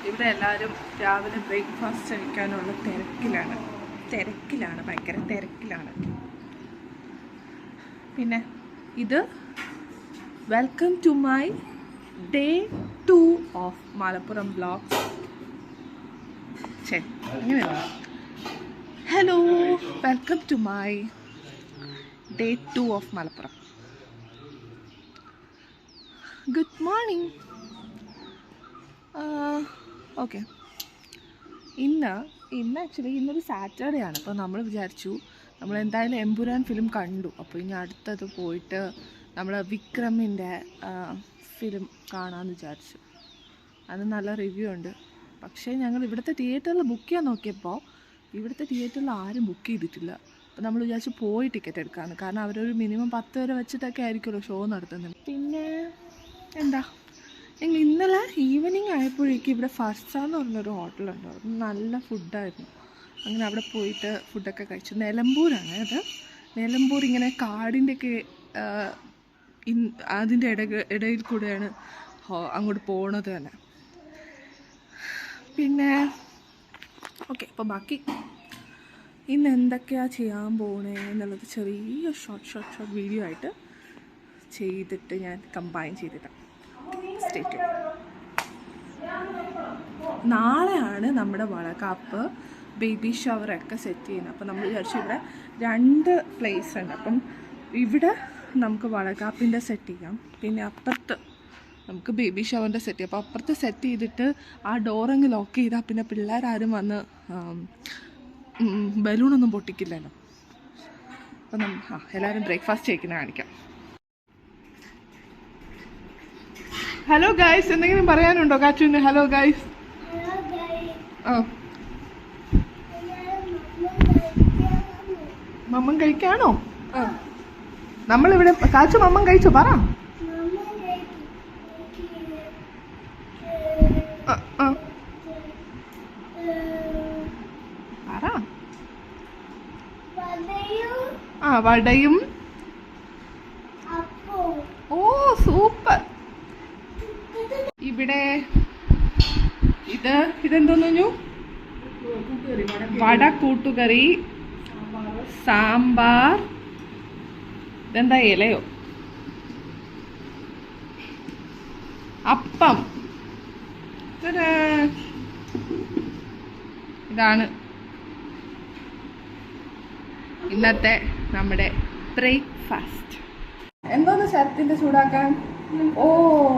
ഇവിടെ എല്ലാവരും രാവിലെ ബ്രേക്ക്ഫാസ്റ്റ് കഴിക്കാനുള്ള തിരക്കിലാണ് ഭയങ്കര തിരക്കിലാണ്. പിന്നെ ഇത് welcome to my Day 2 of Malappuram vlogs. Hello, welcome to my Day 2 of Malappuram. Good morning. Okay. ഇന്ന് ആക്ച്വലി ഇന്നൊരു സാറ്റർഡേ ആണ്. അപ്പോൾ നമ്മൾ വിചാരിച്ചു നമ്മൾ എന്തായാലും എമ്പുരാൻ ഫിലിം കണ്ടു. അപ്പോൾ ഇനി അടുത്തത് പോയിട്ട് നമ്മൾ വിക്രമിൻ്റെ ഫിലിം കാണാമെന്ന് വിചാരിച്ചു. അത് നല്ല റിവ്യൂ ഉണ്ട്. പക്ഷേ ഞങ്ങൾ ഇവിടുത്തെ തിയേറ്ററിൽ ബുക്ക് ചെയ്യാൻ നോക്കിയപ്പോൾ ഇവിടുത്തെ തിയേറ്ററിൽ ആരും ബുക്ക് ചെയ്തിട്ടില്ല. അപ്പോൾ നമ്മൾ വിചാരിച്ചു പോയി ടിക്കറ്റ് എടുക്കാമെന്ന്. കാരണം അവരൊരു മിനിമം 10 വരെ വെച്ചിട്ടൊക്കെ ആയിരിക്കുമല്ലോ ഷോ നടത്തുന്നത്. പിന്നെ എന്താ, ഞങ്ങൾ ഇന്നലെ ഈവനിങ് ആയപ്പോഴേക്കും ഇവിടെ ഫർസാന്ന് പറഞ്ഞൊരു ഹോട്ടലുണ്ട്. അത് നല്ല ഫുഡായിരുന്നു. അങ്ങനെ അവിടെ പോയിട്ട് ഫുഡൊക്കെ കഴിച്ചു. നിലമ്പൂരാണ് അത്. നിലമ്പൂർ ഇങ്ങനെ കാടിൻ്റെയൊക്കെ അതിൻ്റെ ഇടയിൽ കൂടെയാണ് അങ്ങോട്ട് പോണത് തന്നെ. പിന്നെ ഓക്കെ, അപ്പോൾ ബാക്കി ഇന്ന് എന്തൊക്കെയാണ് ചെയ്യാൻ പോണേ എന്നുള്ളത് ചെറിയ ഷോർട്ട് വീഡിയോ ആയിട്ട് ചെയ്തിട്ട് ഞാൻ കമ്പൈൻ ചെയ്തിട്ടാണ്. സ്റ്റേറ്റ് നാളെയാണ് നമ്മുടെ വളകാപ്പ് ബേബി ഷവറൊക്കെ സെറ്റ് ചെയ്യുന്നത്. അപ്പോൾ നമ്മൾ വിചാരിച്ചു ഇവിടെ 2 പ്ലേസ് ഉണ്ട്. അപ്പം ഇവിടെ നമുക്ക് വളകാപ്പിൻ്റെ സെറ്റ് ചെയ്യാം, പിന്നെ അപ്പുറത്ത് നമുക്ക് ബേബി ഷവറിൻ്റെ സെറ്റ് ചെയ്യാം. അപ്പോൾ അപ്പുറത്ത് സെറ്റ് ചെയ്തിട്ട് ആ ഡോറങ്ങ് ലോക്ക് ചെയ്താൽ പിന്നെ പിള്ളേരാരും വന്ന് ബലൂണൊന്നും പൊട്ടിക്കില്ലല്ലോ. അപ്പം എല്ലാവരും ബ്രേക്ക്ഫാസ്റ്റ് കഴിക്കുന്ന കാണിക്കാം. ഹലോ ഗൈസ്, എന്തെങ്കിലും പറയാനുണ്ടോ കാച്ചുവിന്? Hello guys. മമ്മൻ കഴിക്കാണോ? നമ്മളിവിടെ കാച്ചു മമ്മൻ കഴിച്ചോ? പറ. വടയും. Oh super. ഇവിടെ ഇതെന്തോന്നു? വട കൂട്ടുകറി, സാമ്പാർ. ഇതെന്താ ഇലയോ? അപ്പം. ഇതാണ് ഇന്നത്തെ നമ്മുടെ ബ്രേക്ക്ഫാസ്റ്റ്. എന്തോന്ന് ശരത്തിന്റെ ചൂടാക്കാൻ? ഓ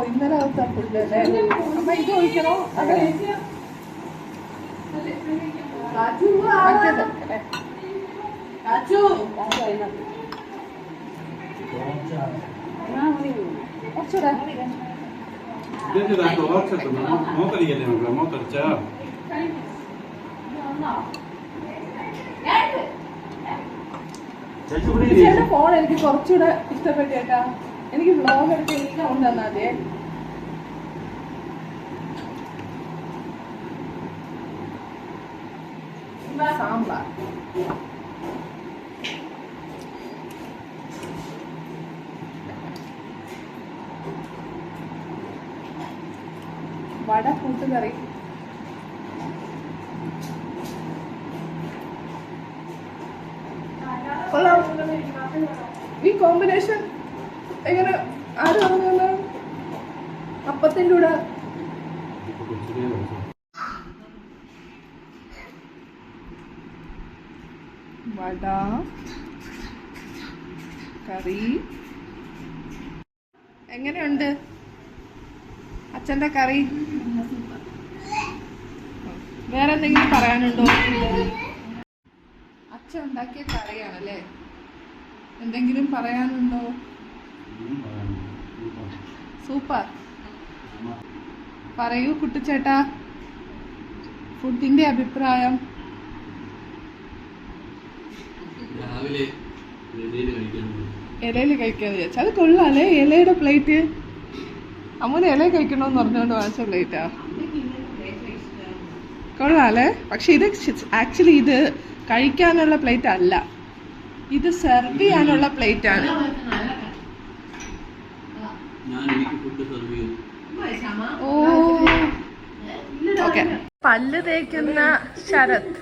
ഇന്നലെ ഫുഡ് അല്ലേ. അപ്പൊ ഇത് ഒഴിക്കണോ? അതെ, ഫോൺ എനിക്ക് കുറച്ചുകൂടെ ഇഷ്ടപ്പെട്ടു കേട്ടാ. എനിക്ക് വ്ലോഗ് എടുത്ത് എനിക്ക് ഉണ്ടെന്നാ അതെ. സാമ്പാർ. വട കൂട്ടുകറി. ഈ കോമ്പിനേഷൻ എങ്ങനെ? ആര് പറഞ്ഞത്? അപ്പത്തിൻ്റെ കൂടെ വട കറി. എങ്ങനെയുണ്ട് അച്ഛൻ്റെ കറി? വേറെ എന്തെങ്കിലും പറയാനുണ്ടോ? അച്ഛൻ ഉണ്ടാക്കിയ കറിയാണല്ലേ. എന്തെങ്കിലും പറയാനുണ്ടോ? സൂപ്പർ. പറയൂ കുട്ടിച്ചേട്ടാ, ഫുഡിന്റെ അഭിപ്രായം. ഇലയിൽ കഴിക്കാന്ന് വിചാരിച്ചു. അത് കൊള്ളാല്ലേ, ഇലയുടെ പ്ലേറ്റ്. അമ്മൂന് ഇല കഴിക്കണമെന്ന് പറഞ്ഞുകൊണ്ട് വാങ്ങിച്ച പ്ലേറ്റാ. കൊള്ളാല്ലേ. പക്ഷെ ഇത് ആക്ച്വലി ഇത് കഴിക്കാനുള്ള പ്ലേറ്റ് അല്ല, ഇത് സെർവ് ചെയ്യാനുള്ള പ്ലേറ്റ് ആണ്. ഓ ഓക്കെ, ഓക്കെ. പല്ല് തേക്കുന്ന ശരത്.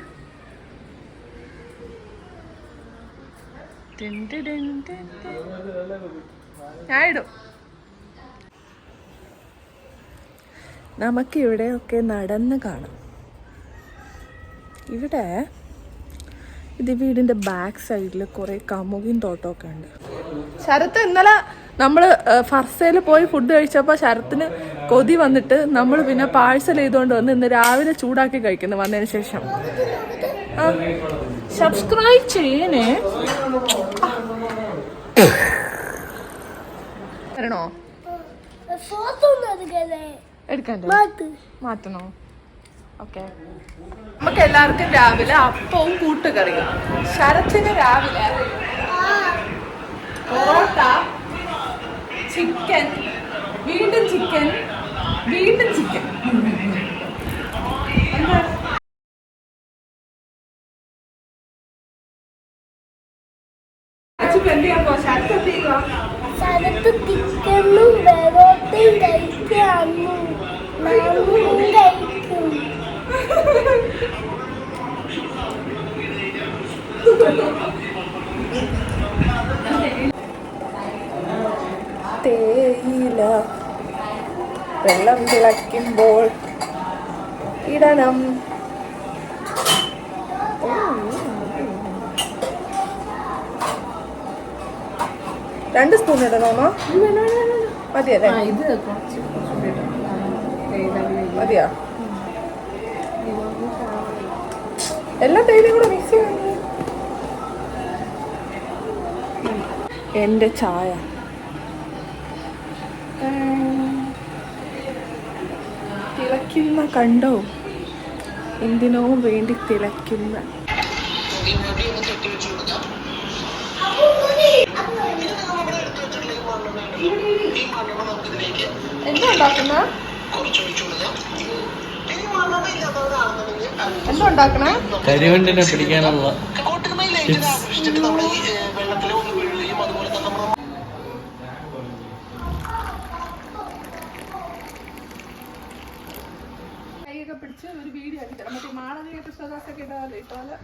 ഞാൻ ഇടും. നമുക്ക് ഇവിടെയൊക്കെ നടന്ന് കാണാം. ഇവിടെ ഇത് വീടിൻ്റെ ബാക്ക് സൈഡിൽ കുറേ കമുകിൻ തോട്ടമൊക്കെ ഉണ്ട്. ശരത്ത് ഇന്നലെ നമ്മൾ ഫർസയിൽ പോയി ഫുഡ് കഴിച്ചപ്പോൾ ശരത്തിന് കൊതി വന്നിട്ട് നമ്മൾ പിന്നെ പാഴ്സൽ ചെയ്തുകൊണ്ട് വന്ന് ഇന്ന് രാവിലെ ചൂടാക്കി കഴിക്കുന്നു വന്നതിന് ശേഷം. സബ്സ്ക്രൈബ് ചെയ്യണേ. വരണോ? എടുക്കണ്ടേ? മാറ്റണോ? ഓക്കെ. നമുക്ക് എല്ലാവർക്കും രാവിലെ അപ്പവും കൂട്ടുകറിയും. ശരത്തിന് രാവിലെ പൊറോട്ട, ചിക്കൻ, വീണ്ടും ചിക്കൻ, വീണ്ടും ചിക്കൻ. ശരത്ത് ചിക്കനും പൊറോട്ടയും കഴിക്കാന്നു കഴിക്കും. തേയില വെള്ളം തിളയ്ക്കുമ്പോൾ ഇടണം. രണ്ട് സ്പൂൺ ഇടണോ? മതിയല്ലേ? മതിയാ? എല്ലാ തേയിലയും കൂടെ മിക്സ് ചെയ്യണം. എൻ്റെ ചായ തിളയ്ക്കുന്ന കണ്ടോ? എന്തിനോ വേണ്ടി തിളയ്ക്കുന്ന. എന്താ ഉണ്ടാക്കുന്ന? എന്താ ഉണ്ടാക്കണ? കരിവണ്ടിനെ പിടിക്കാനുള്ള കൈയൊക്കെ പിടിച്ച് ഒരു വീഡിയോ എടുക്കണം. മറ്റേ മാളവിക കൃഷ്ണദാസൊക്കെ ഇടാല്ലേ ഇട്ടോലെ.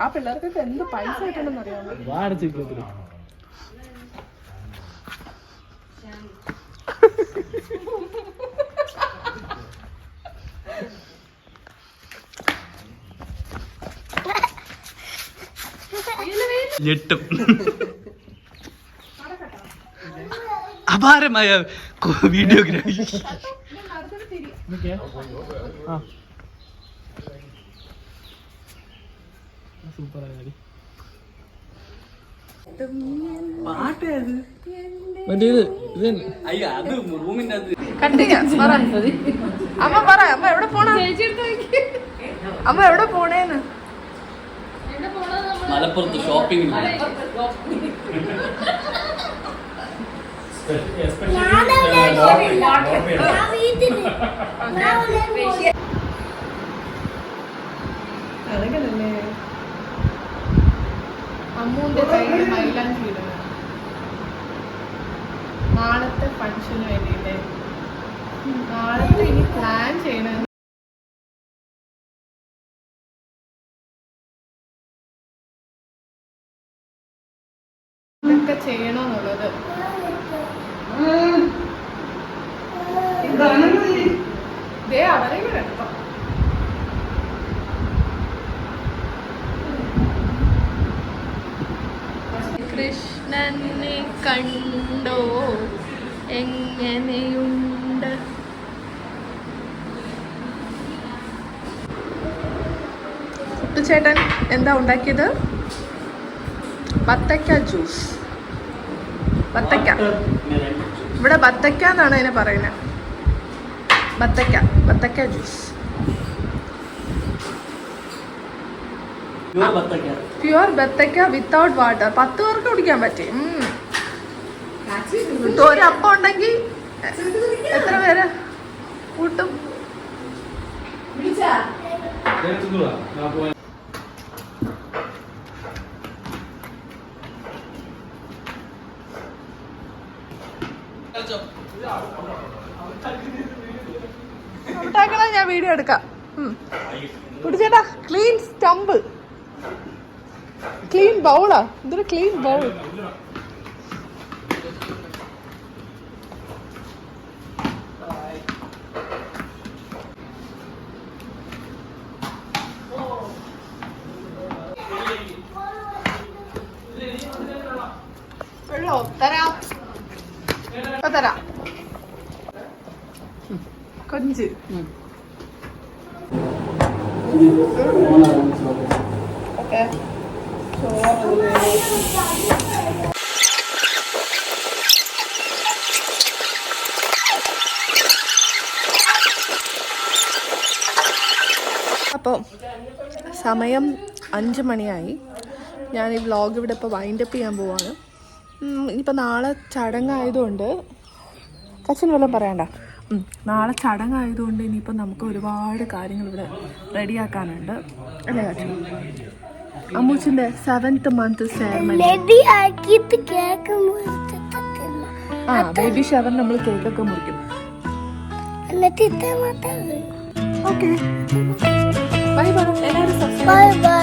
ആ പിള്ളേർക്കൊക്കെ എന്ത് പൈസ കിട്ടണമെന്ന് അറിയാമോ? ഞെട്ടും. അപാരമായ വീഡിയോഗ്രാഫി. അമ്മ പറ, അമ്മ എവിടെ പോണേ? അമ്മ എവിടെ പോണേന്ന്? മലപ്പുറത്ത് ഷോപ്പിംഗ്. അഴകല്ലേ അമ്മൂന്റെ കയ്യിൽ മൈലാഞ്ചി ഇടുന്നത് നാളത്തെ ഫംഗ്ഷന് വേണ്ടിയില്ലേ? നാളത്തെ ഇനി പ്ലാൻ ചെയ്യണ ഇതൊക്കെ ചെയ്യണമെന്നുള്ളത്. അവരെ കേട്ടോ. കൃഷ്ണനെ കണ്ടോ എങ്ങനെയുണ്ട്? കുട്ടുചേട്ടൻ എന്താ ഉണ്ടാക്കിയത്? ബത്തക്ക ജ്യൂസ്. ബത്തക്ക ഇവിടെ ബത്തക്ക എന്നാണ് അതിനെ പറയുന്നത്. ബത്തക്ക ജ്യൂസ്. പ്യുവർ ബത്തക്ക വിത്തൗട്ട് വാട്ടർ. 10 പേർക്ക് കുടിക്കാൻ പറ്റി. ഒരപ്പം ഉണ്ടെങ്കിൽ എത്ര പേര് കൂട്ടും? ഉണ്ടാക്കണം, ഞാൻ വീഡിയോ എടുക്കാം. കുടിച്ചേട്ടാ ക്ലീൻ സ്റ്റമ്പ്, ക്ലീൻ ബൗളാ. എന്തൊരു ക്ലീൻ ബൗൾ. വെള്ളോ തരാം, തരാം. കൊഞ്ച് ഓക്കെ. അപ്പോൾ സമയം 5 മണിയായി. ഞാൻ ഈ വ്ളോഗ് ഇവിടെ ഇപ്പോൾ വൈൻഡപ്പ് ചെയ്യാൻ പോവാണ്. ഇനിയിപ്പോൾ നാളെ ചടങ്ങായതുകൊണ്ട് കച്ചിന് വല്ലതും പറയണ്ട. നാളെ ചടങ്ങായതുകൊണ്ട് ഇനിയിപ്പോൾ നമുക്ക് ഒരുപാട് കാര്യങ്ങൾ ഇവിടെ റെഡിയാക്കാനുണ്ട് അല്ലേ കച്ചൻ? അമ്മൂച്ചിൻ്റെ 7th month സെറമണി. ആ ബേബി ഷവർ നമ്മൾ കേക്കൊക്കെ മുറിക്കും. Okay bye bye. എല്ലാവരും സബ്സ്ക്രൈബ്,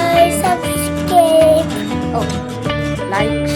ലൈക്ക്